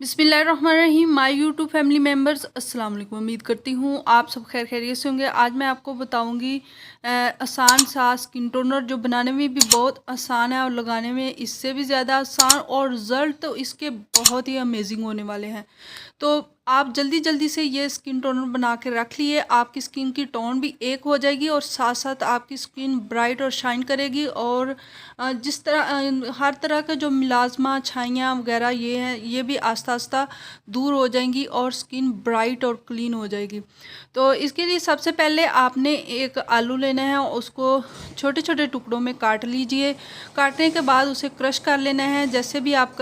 बिस्मिल्लाहिर्रहमानिर्रहीम। My YouTube family members, अस्सलाम वालेकुम। उम्मीद करती हूँ आप सब खैर खैरियत से होंगे। आज मैं आपको बताऊँगी आसान सा स्किन टोनर जो बनाने में भी बहुत आसान है और लगाने में इससे भी ज़्यादा आसान, और रिज़ल्ट तो इसके बहुत ही अमेजिंग होने वाले हैं। तो आप जल्दी जल्दी से ये स्किन टोनर बना के रख लिए, आपकी स्किन की टोन भी एक हो जाएगी और साथ साथ आपकी स्किन ब्राइट और शाइन करेगी। और जिस तरह हर तरह का जो मिलाजमा छाइयाँ वगैरह ये हैं, ये भी आस्ता आस्ता दूर हो जाएंगी और स्किन ब्राइट और क्लीन हो जाएगी। तो इसके लिए सबसे पहले आपने एक आलू लेना है, उसको छोटे छोटे टुकड़ों में काट लीजिए। काटने के बाद उसे क्रश कर लेना है, जैसे भी आप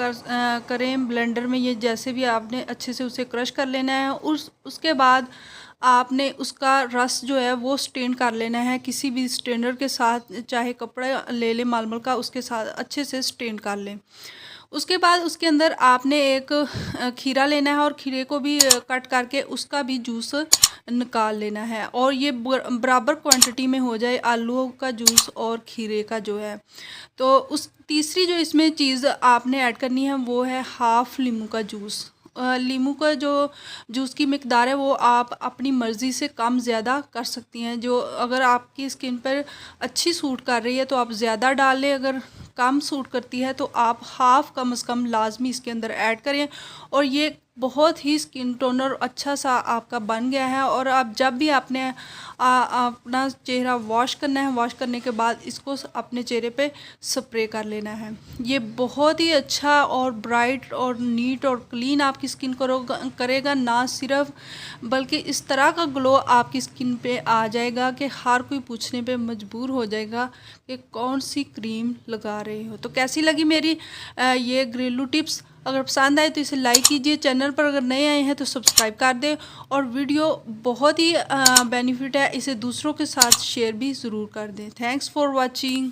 करें ब्लेंडर में, ये जैसे भी आपने अच्छे से उसे क्रश कर लेना है। उसके बाद आपने उसका रस जो है वो स्टेन कर लेना है किसी भी स्टेनर के साथ, चाहे कपड़ा ले लें मलमल का, उसके साथ अच्छे से स्टेन कर लें। उसके बाद उसके अंदर आपने एक खीरा लेना है और खीरे को भी कट करके उसका भी जूस निकाल लेना है, और ये बराबर क्वांटिटी में हो जाए आलू का जूस और खीरे का जो है। तो उस तीसरी जो इसमें चीज़ आपने ऐड करनी है वो है हाफ़ लीमू का जूस। लीमू का जो जूस की मिकदार है वो आप अपनी मर्ज़ी से कम ज़्यादा कर सकती हैं। जो अगर आपकी स्किन पर अच्छी सूट कर रही है तो आप ज़्यादा डाल लें, अगर कम सूट करती है तो आप हाफ़ कम से कम लाजमी इसके अंदर ऐड करें। और ये बहुत ही स्किन टोनर अच्छा सा आपका बन गया है। और आप जब भी आपने अपना चेहरा वॉश करना है, वॉश करने के बाद इसको अपने चेहरे पे स्प्रे कर लेना है। ये बहुत ही अच्छा और ब्राइट और नीट और क्लीन आपकी स्किन करेगा। ना सिर्फ बल्कि इस तरह का ग्लो आपकी स्किन पे आ जाएगा कि हर कोई पूछने पे मजबूर हो जाएगा कि कौन सी क्रीम लगा रहे हो। तो कैसी लगी मेरी ये घरेलू टिप्स? अगर पसंद आए तो इसे लाइक कीजिए, चैनल पर अगर नए आए हैं तो सब्सक्राइब कर दें, और वीडियो बहुत ही बेनिफिट है, इसे दूसरों के साथ शेयर भी ज़रूर कर दें। Thanks for watching.